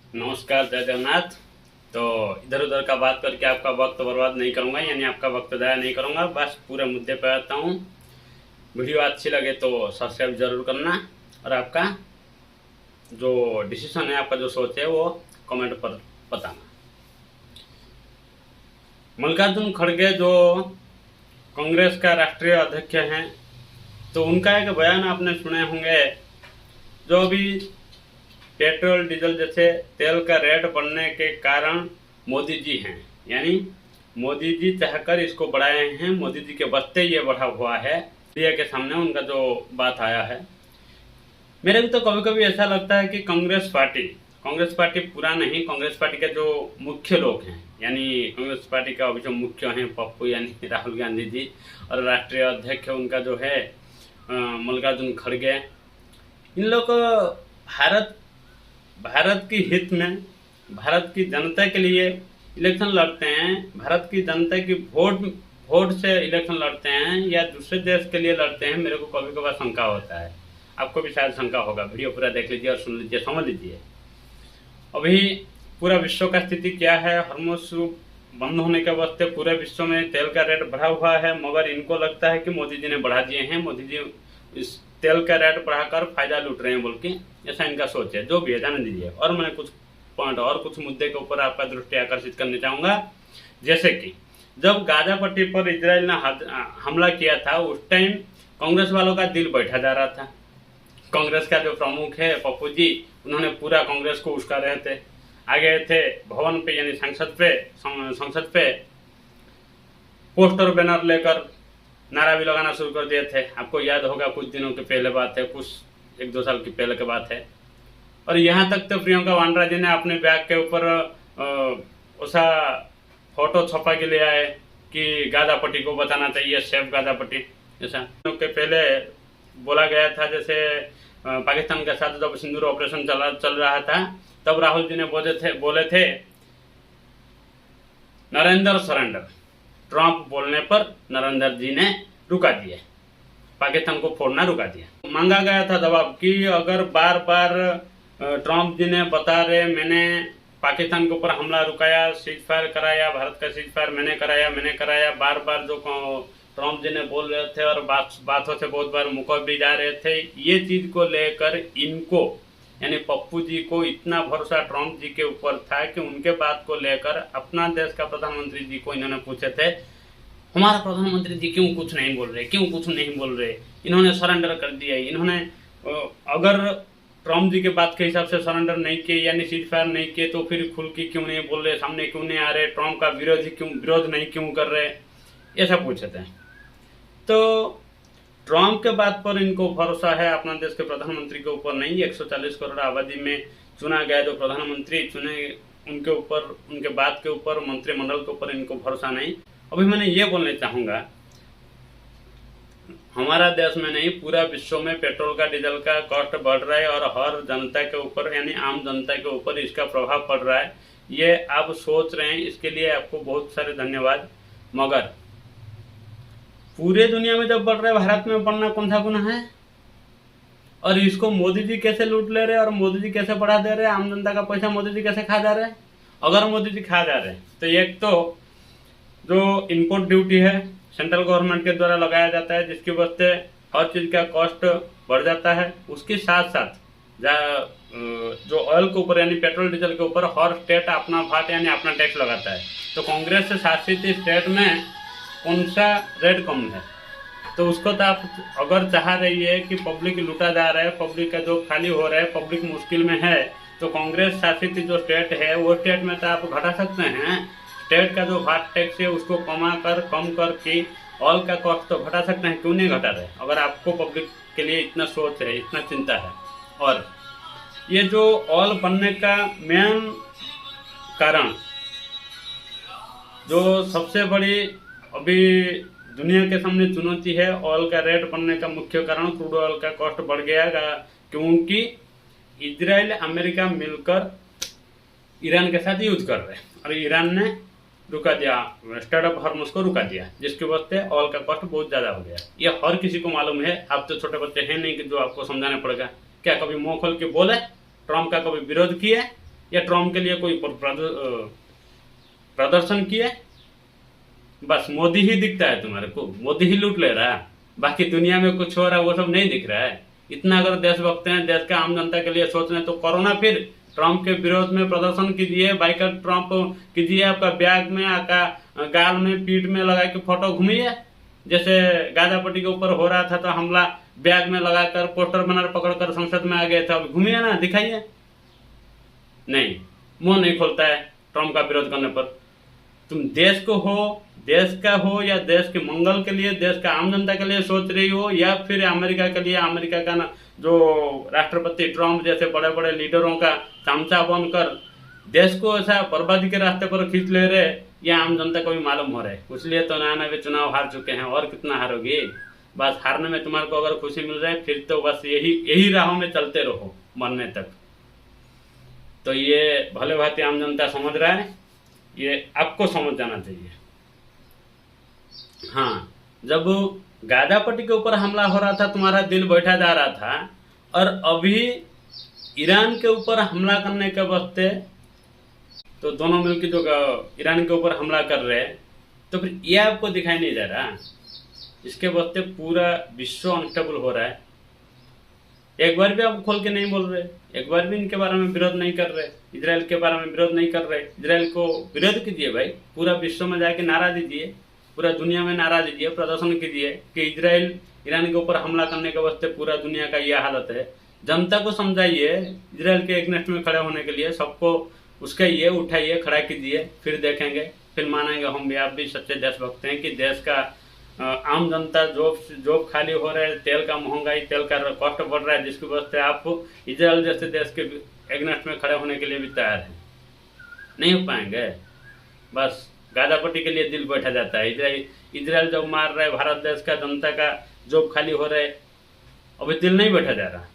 नमस्कार, जय जगन्नाथ। तो इधर उधर का बात करके आपका वक्त बर्बाद नहीं करूंगा, यानी आपका वक्त ज़ाया नहीं करूंगा। बस पूरे मुद्दे पे आता हूँ। वीडियो अच्छी लगे तो सब्सक्राइब जरूर करना, और आपका जो डिसीजन है, आपका जो सोच है, वो कमेंट पर बताना। मल्लिकार्जुन खड़गे जो कांग्रेस का राष्ट्रीय अध्यक्ष हैं, तो उनका एक बयान आपने सुने होंगे। जो अभी पेट्रोल डीजल जैसे तेल का रेट बढ़ने के कारण मोदी जी हैं, यानी मोदी जी चाहकर इसको बढ़ाए हैं। मोदी जी के बस्ते ये बढ़ा हुआ है। मीडिया के सामने उनका जो बात आया है, मेरे भी तो कभी कभी ऐसा लगता है कि कांग्रेस पार्टी पूरा नहीं, कांग्रेस पार्टी के जो मुख्य लोग हैं, यानी कांग्रेस पार्टी का अभी जो मुख्य हैं पप्पू यानी राहुल गांधी जी, और राष्ट्रीय अध्यक्ष उनका जो है मल्लिकार्जुन खड़गे, इन लोग को भारत की हित में, भारत की जनता के लिए इलेक्शन लड़ते हैं। भारत की जनता की वोट से इलेक्शन लड़ते हैं या दूसरे देश के लिए लड़ते हैं, मेरे को कभी कभार शंका होता है। आपको भी शायद शंका होगा। वीडियो पूरा देख लीजिए और सुन लीजिए, समझ लीजिए। अभी पूरा विश्व का स्थिति क्या है। हॉर्मुज़ बंद होने के वास्ते पूरे विश्व में तेल का रेट बढ़ा हुआ है, मगर इनको लगता है कि मोदी जी ने बढ़ा दिए हैं। मोदी जी इस तेल का रेट बढ़ाकर फायदा लूट रहे हैं बोल के, ऐसा इनका सोच है। जो भी है जाने दीजिए। और मैं कुछ पॉइंट और कुछ मुद्दे के ऊपर आपका दृष्टि आकर्षित करना चाहूँगा। जैसे कि जब गाजा पट्टी पर इजराइल ने हमला किया था, उस टाइम कांग्रेस वालों का दिल बैठा जा रहा था। कांग्रेस का जो प्रमुख है पप्पू जी, उन्होंने पूरा कांग्रेस को उस्का रहे थे। आगे थे भवन पे, यानी संसद पे पोस्टर बैनर लेकर नारा भी लगाना शुरू कर दिए थे। आपको याद होगा, कुछ दिनों के पहले बात है, कुछ 1-2 साल की पहले की बात है। और यहाँ तक तो प्रियंका वाड्रा जी ने अपने बैग के ऊपर ऐसा फोटो छपा के ले आए कि गाजा पट्टी को बताना चाहिए, सेफ गाजा पट्टी। ऐसा के पहले बोला गया था, जैसे पाकिस्तान के साथ जब सिंदूर ऑपरेशन चल रहा था, तब राहुल जी ने बोले थे नरेंद्र सरेंडर। ट्रंप बोलने पर नरेंद्र जी ने रुका दिया, पाकिस्तान को फोड़ना रुका दिया। मांगा गया था जवाब कि अगर बार बार ट्रंप जी ने बता रहे मैंने पाकिस्तान के ऊपर हमला रुकाया, सीज फायर कराया, भारत का सीज फायर मैंने कराया, बार बार जो ट्रंप जी ने बोल रहे थे और बातों से बहुत बार मुकर भी जा रहे थे। ये चीज को लेकर इनको, यानी पप्पू जी को इतना भरोसा ट्रंप जी के ऊपर था कि उनके बात को लेकर अपना देश का प्रधानमंत्री जी को इन्होंने पूछे थे, हमारा प्रधानमंत्री जी क्यों कुछ नहीं बोल रहे। इन्होंने सरेंडर कर दिया। इन्होंने अगर ट्रंप जी के बात के हिसाब से सरेंडर नहीं किए, यानी सीज फायर नहीं किए, तो फिर खुल के क्यों नहीं बोल रहे, सामने क्यों नहीं आ रहे, ट्रंप का विरोध नहीं क्यों कर रहे, ऐसा पूछे थे। तो ट्रंप के बात पर इनको भरोसा है, अपना देश के प्रधानमंत्री के ऊपर नहीं। 140 करोड़ आबादी में चुना गया जो प्रधानमंत्री चुने, उनके ऊपर, उनके बात के ऊपर, मंत्रिमंडल के ऊपर इनको भरोसा नहीं। अभी मैंने ये बोलना चाहूँगा, हमारा देश में नहीं, पूरा विश्व में पेट्रोल का, डीजल का कॉस्ट बढ़ रहा है और हर जनता के ऊपर, यानी आम जनता के ऊपर इसका प्रभाव पड़ रहा है। ये आप सोच रहे हैं, इसके लिए आपको बहुत सारे धन्यवाद। मगर पूरे दुनिया में जब बढ़ रहा है, भारत में बढ़ना कौन सा गुनाह है? और इसको मोदी जी कैसे लूट ले रहे हैं और मोदी जी कैसे बढ़ा दे रहे हैं? आम जनता का पैसा मोदी जी कैसे खा जा रहे हैं? अगर मोदी जी खा जा रहे हैं तो एक तो जो इम्पोर्ट ड्यूटी है सेंट्रल गवर्नमेंट के द्वारा लगाया जाता है, जिसकी वजह से हर चीज का कॉस्ट बढ़ जाता है। उसके साथ साथ जो ऑयल के ऊपर, यानी पेट्रोल डीजल के ऊपर हर स्टेट अपना भाट, यानी अपना टैक्स लगाता है। तो कांग्रेस से शासित स्टेट में कौन सा रेट कम है? तो उसको तो आप अगर चाह रही है कि पब्लिक लूटा जा रहा है, पब्लिक का जो खाली हो रहा है, पब्लिक मुश्किल में है, तो कांग्रेस शासित जो स्टेट है वो स्टेट में तो आप घटा सकते हैं। स्टेट का जो भाट टैक्स है उसको कम करके ऑयल का कॉस्ट तो घटा सकते हैं। क्यों नहीं घटा रहे, अगर आपको पब्लिक के लिए इतना सोच है, इतना चिंता है। और ये जो ऑयल बनने का मेन कारण, जो सबसे बड़ी अभी दुनिया के सामने चुनौती है, ऑयल का रेट बढ़ने का मुख्य कारण क्रूड ऑयल का कॉस्ट बढ़ गया, क्योंकि इजराइल अमेरिका मिलकर ईरान के साथ युद्ध कर रहे हैं और ईरान ने रुका दिया, स्ट्रेट ऑफ हॉर्मुज़ को रुका दिया, जिसकी वजह से ऑयल का कॉस्ट बहुत ज़्यादा हो गया। ये हर किसी को मालूम है। आप तो छोटे बच्चे हैं नहीं कि जो आपको समझाना पड़ेगा। क्या कभी मुँह खोल के बोले? ट्रंप का कभी विरोध किए? या ट्रम्प के लिए कोई प्रदर्शन किए? बस मोदी ही दिखता है तुम्हारे को, मोदी ही लूट ले रहा है, बाकी दुनिया में कुछ हो रहा है वो सब नहीं दिख रहा है। इतना अगर देशभक्त हैं, देश का आम जनता के लिए सोच रहे हैं, तो कोरोना फिर ट्रम्प के विरोध में प्रदर्शन कीजिए, बाइकआउट ट्रम्प कीजिए, आपका बैग में, आपका गाल में, पीठ में लगा के फोटो घूमिए। जैसे गाजा पट्टी के ऊपर हो रहा था तो हमला बैग में लगाकर पोस्टर बनाकर पकड़कर संसद में आ गए थे, अब घूमिए ना, दिखाइए। नहीं, मुंह नहीं खोलता है ट्रम्प का विरोध करने पर। तुम देश को हो, देश का हो, या देश के मंगल के लिए, देश का आम जनता के लिए सोच रही हो, या फिर अमेरिका के लिए, अमेरिका का ना जो राष्ट्रपति ट्रम्प जैसे बड़े बड़े लीडरों का चमचा बनकर देश को ऐसा बर्बादी के रास्ते पर खींच ले रहे, यह आम जनता को भी मालूम हो रहा है। इसलिए तो नया भी चुनाव हार चुके हैं, और कितना हारोगे। बस हारने में तुम्हारे को अगर खुशी मिल रहा है, फिर तो बस यही राहों में चलते रहो मरने तक। तो ये भले भांति आम जनता समझ रहा है, ये आपको समझ जाना चाहिए। हाँ, जब गाजा पट्टी के ऊपर हमला हो रहा था, तुम्हारा दिल बैठा जा रहा था, और अभी ईरान के ऊपर हमला करने के वास्ते तो दोनों मिलकर जो ईरान के ऊपर हमला कर रहे हैं, तो फिर ये आपको दिखाई नहीं जा रहा? इसके वास्ते पूरा विश्व अनस्टेबल हो रहा है। एक बार भी आप खोल के नहीं बोल रहे, एक बार भी इनके बारे में विरोध नहीं कर रहे, इजराइल के बारे में विरोध नहीं कर रहे। इजराइल को विरोध कीजिए भाई, पूरा विश्व में जाके नारा दीजिए, पूरा दुनिया में नारा दीजिए, प्रदर्शन कीजिए कि इजराइल ईरान के ऊपर हमला करने के वास्ते पूरा दुनिया का यह हालत है। जनता को समझाइए इजराइल के अगेंस्ट में खड़े होने के लिए, सबको उसका ये उठाइए, खड़ा कीजिए, फिर देखेंगे, फिर मानेंगे हम भी, आप भी सच्चे देशभक्त हैं कि देश का आम जनता जॉब खाली हो रहा है, तेल का महंगाई, तेल का कॉस्ट बढ़ रहा है, जिसकी वजह से आप इजराइल जैसे देश के एग्नेस्ट में खड़े होने के लिए भी तैयार हैं। नहीं हो पाएंगे। बस गाजा पट्टी के लिए दिल बैठा जाता है। इजराइल जब मार रहा है, भारत देश का जनता का जॉब खाली हो रहा है, अभी दिल नहीं बैठा जा रहा।